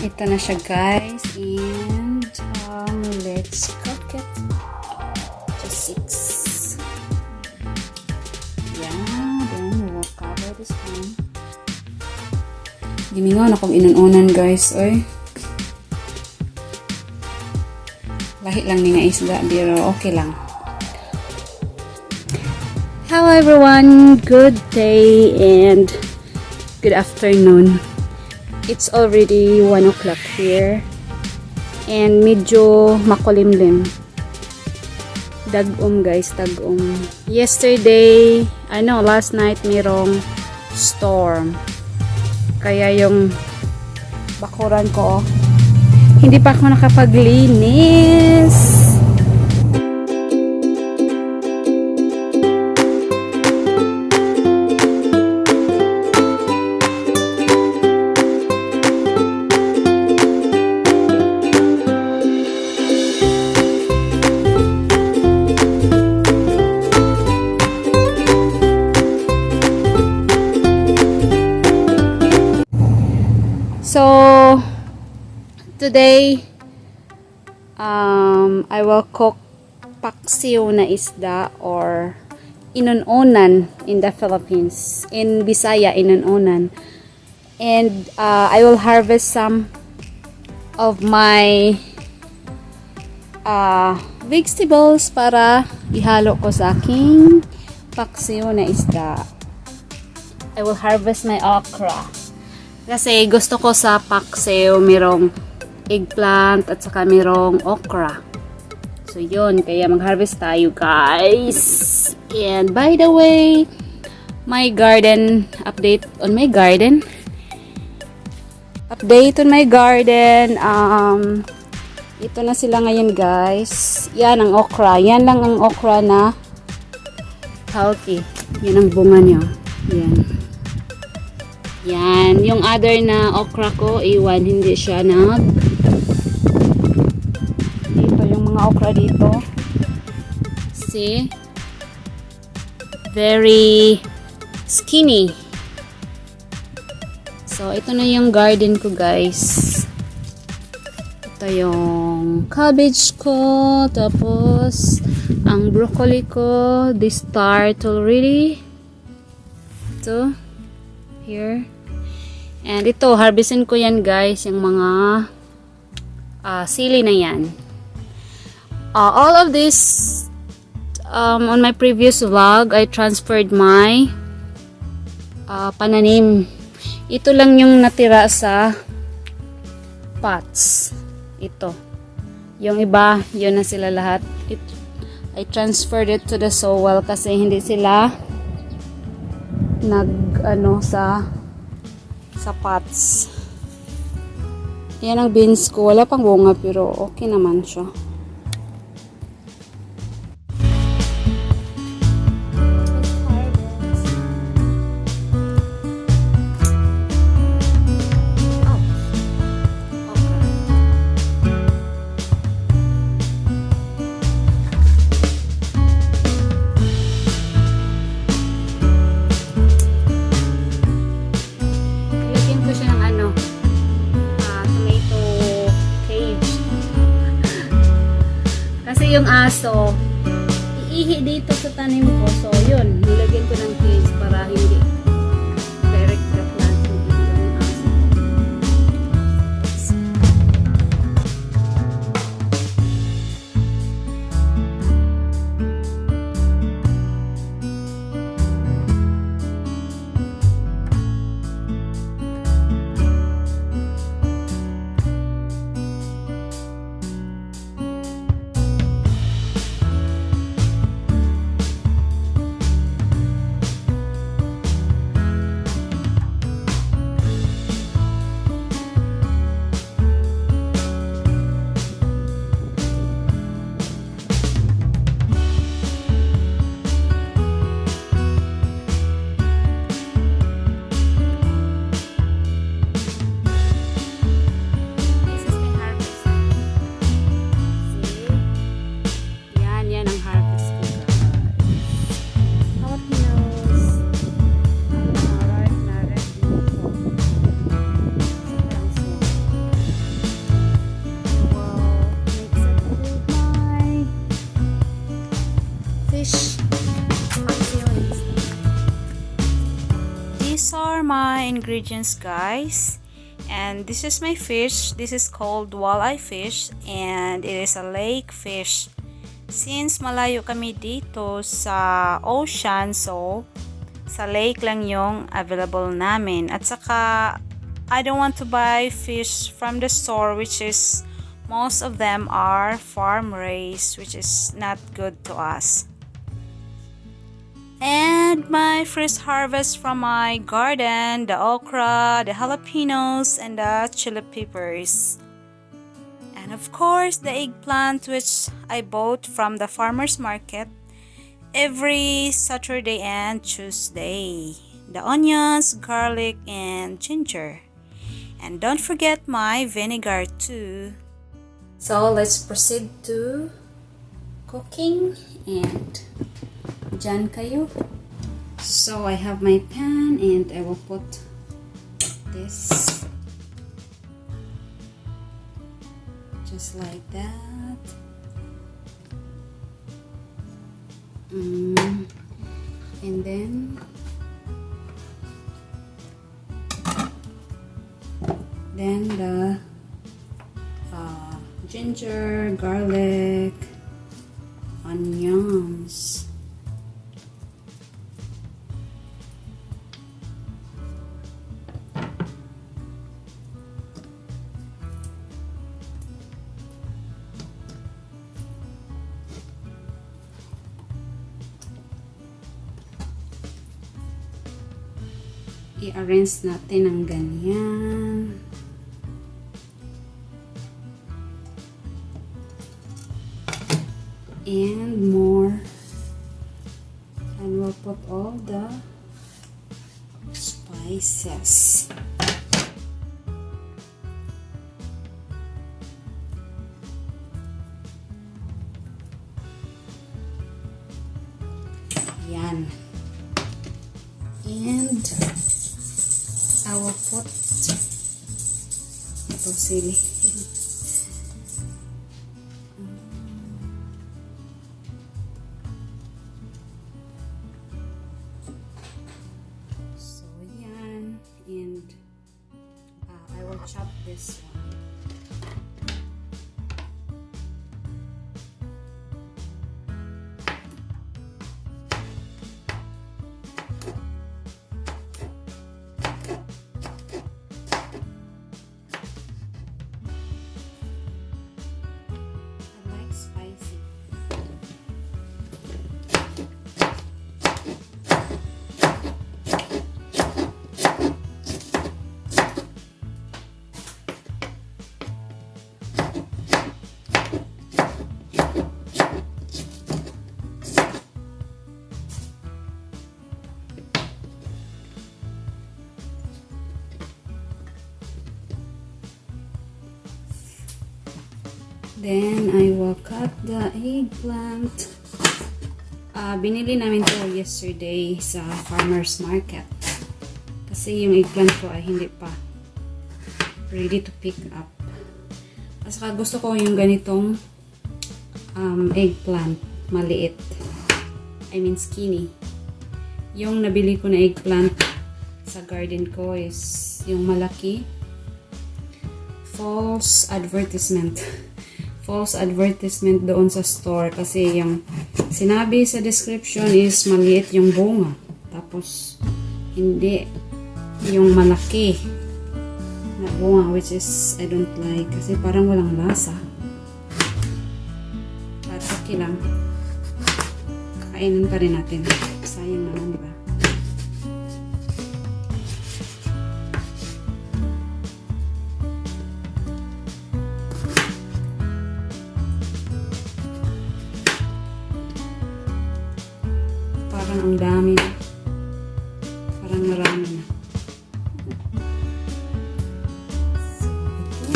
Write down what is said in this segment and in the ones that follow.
Ito na siya guys, and let's cook it. Just 6. Yeah, then we will cover this one. Gimingon akong inun-unan guys, oy. Lahi lang ni nga isda, pero okay lang. Hello everyone, good day and good afternoon. It's already 1 o'clock here and medyo makulimlim. Dagom guys, dagom. Yesterday, last night mayroong storm. Kaya yung bakuran ko, hindi pa ako nakapaglinis. So today I will cook paksiw na isda or inun-unan in the Philippines. In Bisaya, inun-unan. And I will harvest some of my vegetables para ihalo ko sa aking paksiw na isda. I will harvest my okra. Kasi gusto ko sa paksiw, merong eggplant at saka merong okra. So yun, kaya mag-harvest tayo guys. And by the way, my garden, update on my garden. Update on my garden. Ito na sila ngayon guys. Yan ang okra. Yan lang ang okra na healthy. Yan ang bunga niya. Yan. Yan, yung other na okra ko, iwan, hindi siya dito yung mga okra dito. See? Very skinny. So, ito na yung garden ko, guys. Ito yung cabbage ko, tapos ang broccoli ko, they start already. Ito, here. And ito, harvestin ko yan guys, yung mga sili na yan. All of this, on my previous vlog, I transferred my pananim. Ito lang yung natira sa pots. Ito. Yung iba, yun na sila lahat. I transferred it to the soil kasi hindi sila sa pots. Yan ang beans ko. Wala pang bunga pero okay naman siya. Yung aso, iihi dito sa tanim ko. So, yun. Nilagyan ko ng cage para hindi direct the plant yung aso. ingredients, guys. And this is my fish. This is called walleye fish, and it is a lake fish. Since malayo kami dito sa ocean, so sa lake lang yung available namin. At saka I don't want to buy fish from the store, which is most of them are farm raised, which is not good to us. And my first harvest from my garden, the okra, the jalapenos, and the chili peppers. And of course, the eggplant, which I bought from the farmer's market every Saturday and Tuesday. The onions, garlic, and ginger. And don't forget my vinegar too. So let's proceed to cooking, and dyan kayo. So I have my pan and I will put this just like that. And then the ginger, garlic, onions. I-arrange natin ng ganyan. And more. And we'll put all the spices. Yan. And I will put ito sili. So yan, and I will chop this one. Then, I will cut the eggplant. Binili namin to yesterday sa farmer's market. Kasi yung eggplant ko ay hindi pa ready to pick up. At saka gusto ko yung ganitong eggplant, maliit. I mean skinny. Yung nabili ko na eggplant sa garden ko is yung malaki. False advertisement doon sa store kasi yung sinabi sa description is maliit yung bunga, tapos hindi yung malaki na bunga, which is I don't like kasi parang walang lasa. At okay lang, kakainin pa rin natin, sayang naman, diba? Ang dami na. Parang marami na. So, ito.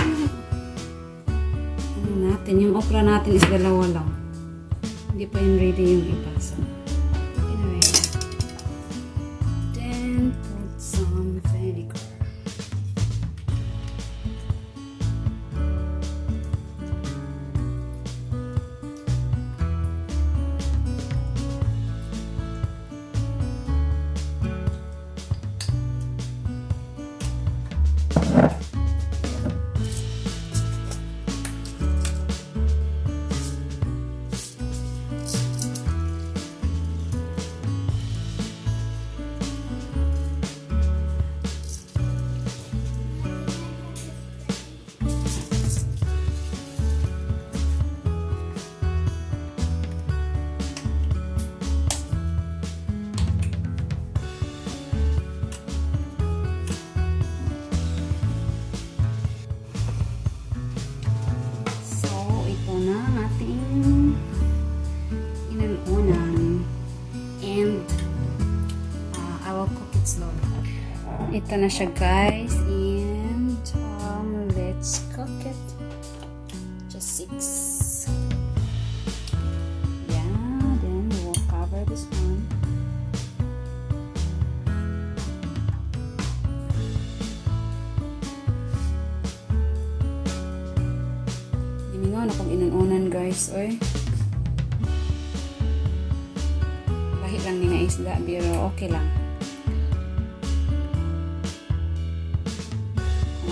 Ano natin? Yung okra natin is dalawa lang. Hindi pa yung ready yung iba. So, anyway. Then, put some vinegar. Ito na siya guys. And let's cook it. Just 6. Yeah, then we will cover this one. Hiningaw na kong inun-unan guys. Oy. Lahit lang ni nga isda, pero okay lang.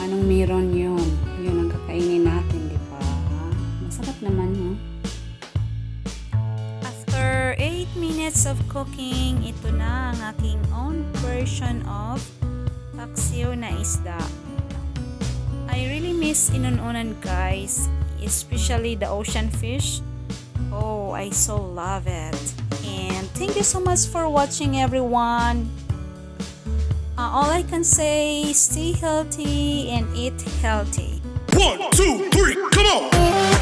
Anong meron yun ang kakainin natin, di ba? Masarap naman, no? After 8 minutes of cooking, ito na ang aking own version of paksiw na isda. I really miss inun-unan guys, especially the ocean fish. Oh, I so love it. And thank you so much for watching, everyone. All I can say, stay healthy and eat healthy. 1, 2, 3, come on!